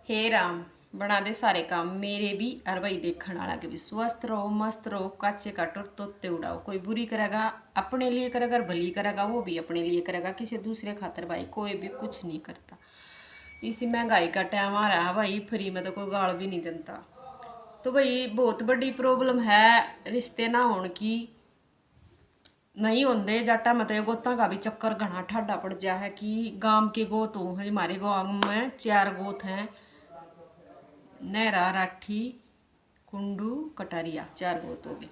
हे राम बना दे सारे काम मेरे भी और भाई देखने वाला के भी स्वस्थ रहो मस्त रहो काचे काटो तोते उड़ाओ। कोई बुरी करेगा अपने लिए करेगा, भली करेगा वो भी अपने लिए करेगा, किसी दूसरे खातर भाई कोई भी कुछ नहीं करता। इसी महंगाई का टाइम आ रहा है भाई, फ्री में तो कोई गाल भी नहीं देता। तो भाई बहुत बड़ी प्रॉब्लम है रिश्ते ना होने की, नहीं होंगे जाटा मतलब गोता का भी चक्कर घना ठाडा पड़ जा है कि गांव के गोत हो है। हमारे गांव में 4 गोत हैं, नहरा राठी कुंडू कटारिया, 4 गोत हो गए।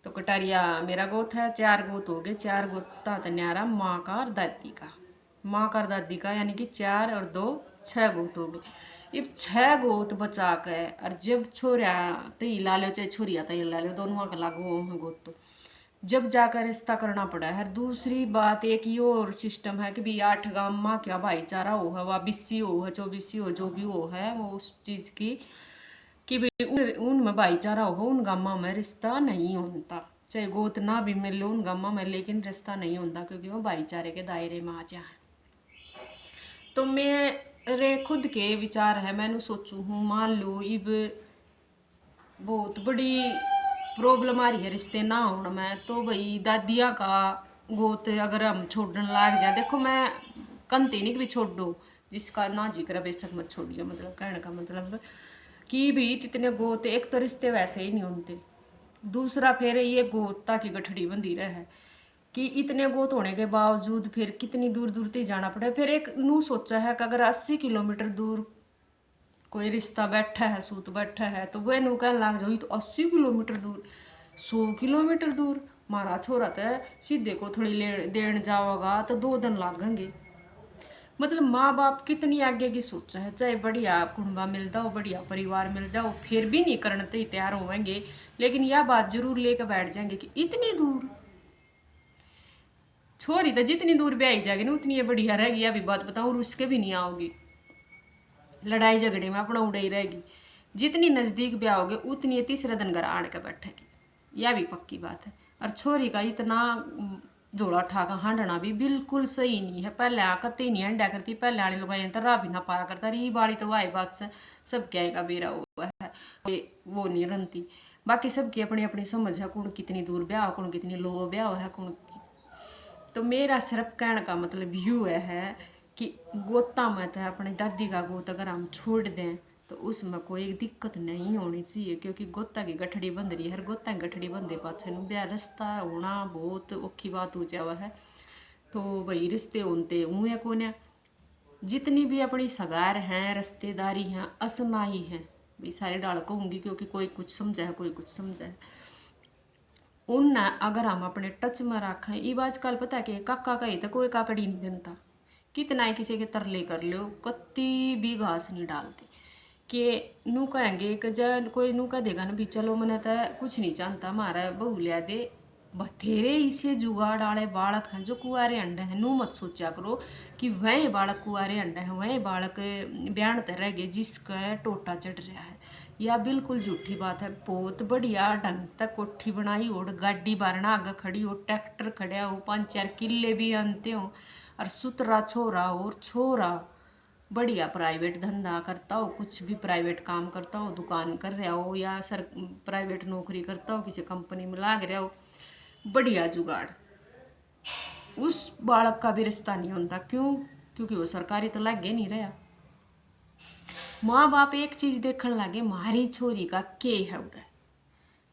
तो कटारिया मेरा गोत है, 4 गोत हो गए। 4 गोता तो न्यारा माँ का और दादी का, माँ का और दादी का यानी कि 4 और 2 6 गोत हो गए। अब 6 गोत बचा के और जब छोरिया तो ला लो चाहे छोरिया तो ला लो, दोनों का लागू है गोत। तो जब जाकर रिश्ता करना पड़ा है। दूसरी बात एक ये और सिस्टम है कि भी 8 गांव माँ क्या भाईचारा हो है, वह 20 हो है 24 हो जो भी हो है वो उस चीज़ की कि भाई उनमें भाईचारा हो, उन गाँव में रिश्ता नहीं होता। चाहे गोत ना भी मिल लो उन गाँव में, लेकिन रिश्ता नहीं होता क्योंकि वो भाईचारे के दायरे में आ जाए। तो मेरे खुद के विचार है, मैंने सोचू हूँ मान लो इब बहुत बड़ी प्रॉब्लम आ रही है रिश्ते ना होने में। तो भाई दादिया का गोत अगर हम छोड़ने लाग जाए, देखो मैं कंती नहीं कि भी छोड़ दो, जिसका ना जिक्र बेशक मत छोड़िए, मतलब कहने का मतलब कि भी इतने गोत एक तो रिश्ते वैसे ही नहीं होते, दूसरा फिर ये गोता की गठड़ी बंधी रहे कि इतने गोत होने के बावजूद फिर कितनी दूर दूर तक जाना पड़े। फिर एक नू सोचा है कि अगर 80 किलोमीटर दूर कोई रिश्ता बैठा है सूत बैठा है तो वह नू कहने लग जाओ तो 80 किलोमीटर दूर 100 किलोमीटर दूर मारा छोरा तो सीधे को थोड़ी देन जाओगा तो 2 दिन लागेंगे। मतलब माँ बाप कितनी आगे की सोचा है, चाहे बढ़िया कुंबा मिल जाओ बढ़िया परिवार मिल जाओ फिर भी नहीं करने तो तैयार होंगे, लेकिन यह बात जरूर लेकर बैठ जाएंगे कि इतनी दूर छोरी तो जितनी दूर ब्याई जाएगी ना उतनी ये बढ़िया रहेगी। यह भी बात बताऊँ रुस के भी नहीं आओगी, लड़ाई झगड़े में अपना उड़ाई रहेगी। जितनी नज़दीक ब्याह होगे उतनी तीसरे दिन घर आड़ के बैठेगी, यह भी पक्की बात है। और छोरी का इतना जोड़ा ठाका हांडना भी बिल्कुल सही नहीं है। पहले कत्ती नहीं हंडा करती, पहले वाले लोग रा भी ना पाया करता रही बाड़ी तो वाई बात से सब क्या का बेरा हुआ है वो नहीं रनती। बाकी सबकी अपनी अपनी समझ है, कौन कितनी दूर ब्याह कौन कितनी लो ब्याह है कौन। तो मेरा सिर्फ कहने का मतलब यू है कि गोता में तो अपनी दादी का गोत अगर हम छोड़ दें तो उसमें कोई दिक्कत नहीं होनी चाहिए, क्योंकि गोता की गठड़ी बंध रही है। हर गोता की गठड़ी बंधे पाछे ब्याह रिश्ता होना बहुत औखी बात हो जावा है। तो भाई रिश्ते होते हुए कोने जितनी भी अपनी सगार हैं रिश्तेदारी हैं असना ही हैं भाई, सारे डाल कहूँगी क्योंकि कोई कुछ समझा है कोई कुछ समझा है। उन अगर हम अपने टच में रखें ये आजकल पता है कि काका कही तो कोई काकड़ी नहीं देता, कितना ही किसी के तरले कर लो कत्ती भी घास नहीं डालते कि नू कहेंगे कि जब कोई नू कह देगा ना भी चलो मैंने तो कुछ नहीं जानता हमारा बहू लिया दे। बथेरे इसे जुगाड़ वाले बालक हैं जो कुआरे अंडे हैं, नू मत सोचा करो कि वह बालक कुआरे अंडे हैं वह बालक ब्यान रह गए जिसका टोटा चढ़ रहा है। यह बिल्कुल झूठी बात है। बहुत बढ़िया ढंग तक कोठी बनाई हो, गाड़ी बारना आगे खड़ी हो, ट्रैक्टर खड़ा हो, 5-4 किले भी आनते हो, और सुतरा छोरा और छोरा बढ़िया प्राइवेट धंधा करता हो, कुछ भी प्राइवेट काम करता हो, दुकान कर रहा हो या प्राइवेट नौकरी करता हो, किसी कंपनी में लाग रहा हो, बढ़िया जुगाड़, उस बालक का भी रिश्ता नहीं होता। क्यों? क्योंकि वो सरकारी तो लागे नहीं रहा। माँ बाप एक चीज़ देखने लगे मारी छोरी का के है उड़ा,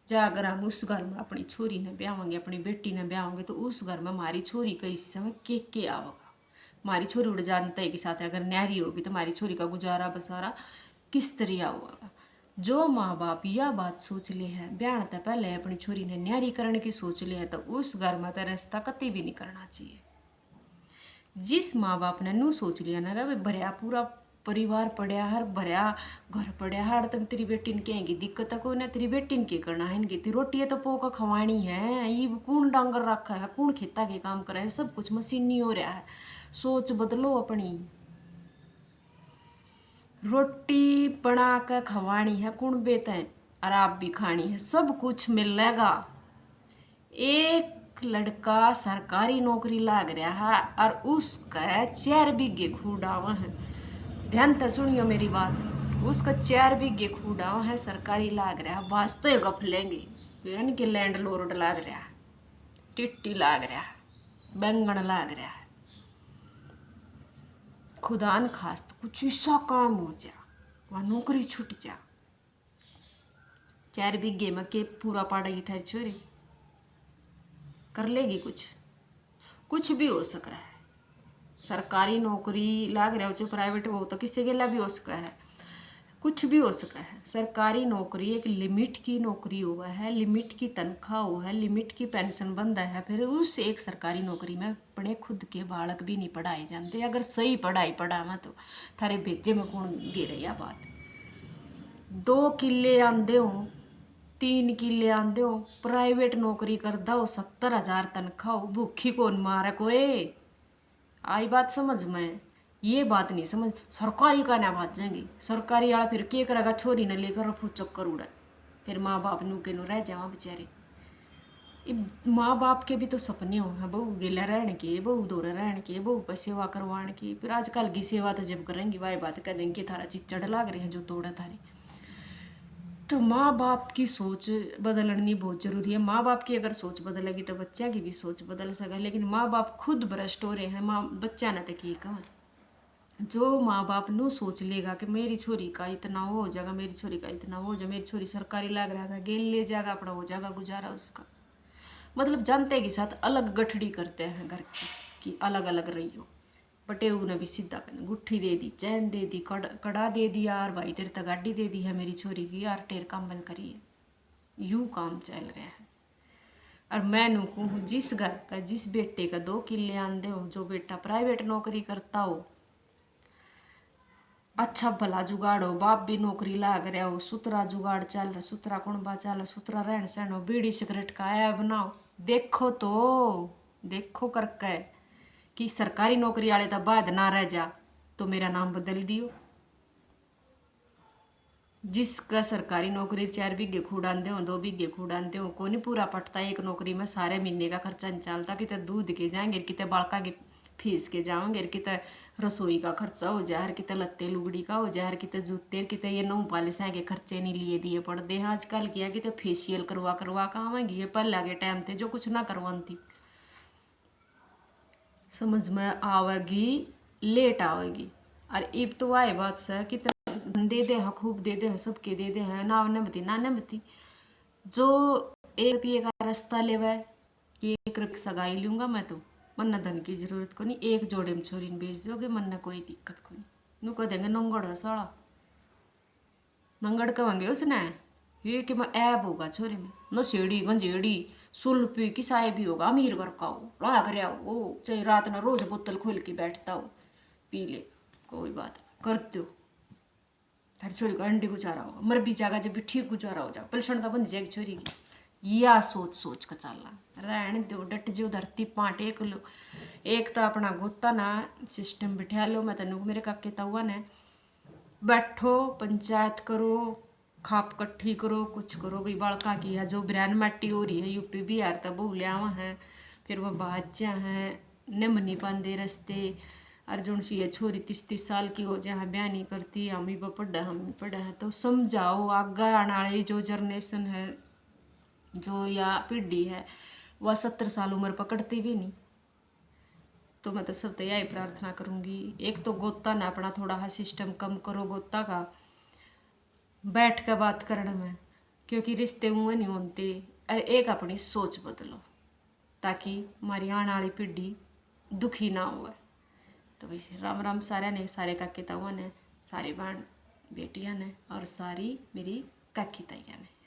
जा अगर हम उस घर में अपनी छोरी ने ब्याहोंगे अपनी बेटी ने ब्याहोंगे तो उस घर में हमारी छोरी का इस समय के आवेगा। हमारी छोरी उड़ जानता है कि साथ अगर न्यारी होगी तो हमारी छोरी का गुजारा बसारा किस तरह होगा। जो माँ बाप यह बात सोच ले है ब्याह तो पहले अपनी छोरी ने न्यारी करने की सोच ले है तो उस घर में तो रिश्ता कति भी नहीं करना चाहिए। जिस माँ बाप ने नू सोच लिया ना रे भरिया पूरा परिवार पढ़िया हर भरिया घर पढ़िया हर तुम तेरी बेटी ने कहेंगी दिक्कत को ना तेरी बेटी ने के करना है इनकी तेरी रोटी तो पो का खवानी है, ये कौन डांगर रखा है कौन खेता के काम कर रहा है, सब कुछ मशीनी हो रहा है। सोच बदलो अपनी, रोटी बना कर खवानी है कौन बेता है और आप भी खानी है, सब कुछ मिलेगा। एक लड़का सरकारी नौकरी लाग रहा है और उसका 4 बीघे खूडावा है। ध्यान से सुनियो मेरी बात, उसका 4 बीघे खूडा है, सरकारी लाग रहा, वास्तव गफ लेंगे फिर के लैंड लॉर्ड लाग रहा, टिट्टी लाग रहा, बैंगन लाग रहा। खुदा न खास्त कुछ ऐसा काम हो जा, वहाँ नौकरी छूट जा। 4 बीघे में के पूरा पाड़ेगी थारी छोरी, कर लेगी कुछ भी हो सका है। सरकारी नौकरी लाग रहा हो चाहे प्राइवेट हो, तो किसी के लिए भी हो सका है, कुछ भी हो सका है। सरकारी नौकरी एक लिमिट की नौकरी हुआ है, लिमिट की तनख्वाह हुआ है, लिमिट की पेंशन बंदा है। फिर उस एक सरकारी नौकरी में अपने खुद के बालक भी नहीं पढ़ाए जाते। अगर सही पढ़ाई पढ़ावा तो थारे भेजे में कौन गिरे या बात। 2 किले आंदे हो, 3 किले आंदे हो, प्राइवेट नौकरी करदा हो, 70,000 तनख्वाह हो, भूखी कौन मारे कोई। आई बात समझ में, ये बात नहीं समझ। सरकारी का ना बात जाएंगी, सरकारी वाला फिर क्या करेगा, छोरी ने लेकर रफू चक्कर उड़ा, फिर माँ बाप नू के नू रह जावा बेचारे। माँ बाप के भी तो सपने हो हैं, बहू गिला रहने के, बहू दौरे रहने के, बहू पर सेवा करवाने की। फिर आजकल की सेवा तो जब करेंगी वाई बात कह देंगे थारा चिच्चड़ लाग रहे हैं जो तोड़ा थारे। तो माँ बाप की सोच बदलनी बहुत ज़रूरी है। माँ बाप की अगर सोच बदलेगी तो बच्चा की भी सोच बदल सके। लेकिन माँ बाप खुद भ्रष्ट हो रहे हैं, माँ बच्चा न तक ये कहा। जो माँ बाप नो सोच लेगा कि मेरी छोरी का इतना हो जाएगा, मेरी छोरी का इतना हो जाएगा, मेरी छोरी सरकारी लाग रहा था, गेल ले जाएगा, अपना हो जाएगा गुजारा उसका। मतलब जनता के साथ अलग गठड़ी करते हैं घर की कि अलग अलग रही हो। बटेऊ ने भी सीधा करना, गुट्ठी दे दी, चैन दे दी, कड़ा दे दिया, यार भाई तेरे तो गाड़ी दे दी है मेरी छोरी की, यार टेर कम्बल करिए। यूँ काम चल रहा है। और मैं कहूँ जिस घर का, जिस बेटे का 2 किले आंदे हो, जो बेटा प्राइवेट नौकरी करता हो, अच्छा भला जुगाड़ हो, बाप भी नौकरी लाग रहा हो, सुतरा जुगाड़ चल रहा, सुतरा कुणबा चल रहा, सुतरा रहन सहन हो, बीड़ी सिगरेट का आया बनाओ, देखो करके कि सरकारी नौकरी वाले तो बाद ना रह जा तो मेरा नाम बदल दियो। जिसका सरकारी नौकरी 4 बीघे खूडान दे, 2 बीघे खूडान दे, को नहीं पूरा पटता। एक नौकरी में सारे महीने का खर्चा नहीं चलता, कितने दूध के जाएंगे, कितने बालका के फीस के जाओगे, कितने रसोई का खर्चा हो जाए, कितने लत्ते लुगड़ी का हो जाए, कितने जूते, कितने ये नौ पालिश के खर्चे नहीं लिए दिए पड़ते हैं। आजकल किया कितने फेशियल करवा के आवेंगी, ये पहले के टाइम थे जो कुछ ना करवाती। समझ में आवेगी, लेट आवेगी। और अब तो आए बात से कि दे दे हैं, खूब दे दे हैं, सबके दे दे हैं, ना नबती ना नबती। जो 1 रुपये का रास्ता लेवा कि 1 रिक्शा गाई लूँगा मैं, तो मन धन की जरूरत को नहीं, 1 जोड़े में छोरी बेच दोगे, मन कोई दिक्कत को नहीं। नू कह देंगे नंगड़ है साड़ा, नंगड़ कहेंगे उसने, ये कि मैं ऐब होगा छोरे में, नशेड़ी गंजेड़ी सुल्पी किसाए भी होगा, अमीर घर का हो, लाग रहा हो, चाहे रात में रोज बोतल खोल के बैठता हो, पी ले, कोई बात करते हो, थारी छोरी का अंडी गुजारा होगा, मर भी जाएगा जब भी ठीक गुजारा हो जाए, पलसण तो बन जाएगी छोरी की। या सोच कर चलना, रहने दो, डट जो, धरती पाँट एक लो। एक तो अपना गोता ना सिस्टम बिठा लो। मैं तेन मेरे काके तउआ ने बैठो, पंचायत करो, खाप कट्ठी करो, कुछ करो भाई, बड़का की है जो बिरान माटी हो रही है यूपी बिहार तब वो लियावा है, फिर वह बाचा हैं निमनी पांदे रस्ते। अर्जुन सी है छोरी 30-30 साल की हो जाए, ब्याह नहीं करती, हम ही पढ़ा है, तो समझाओ आगे आने वाली जो जनरेशन है, जो या पीढ़ी है, वह 70 साल उम्र पकड़ती भी नहीं। तो मैं तो सब तो यही प्रार्थना करूँगी, एक तो गोता ना अपना थोड़ा सा सिस्टम कम करो गोता का, बैठ कर बात करने में, क्योंकि रिश्ते हुए नहीं होते। अरे एक अपनी सोच बदलो ताकि हमारी आने वाली पीढ़ी दुखी ना हो। तो वैसे राम राम सारे ने, सारे काके ताऊआ ने, सारी बहन बेटियां ने, और सारी मेरी काकी ताइया ने।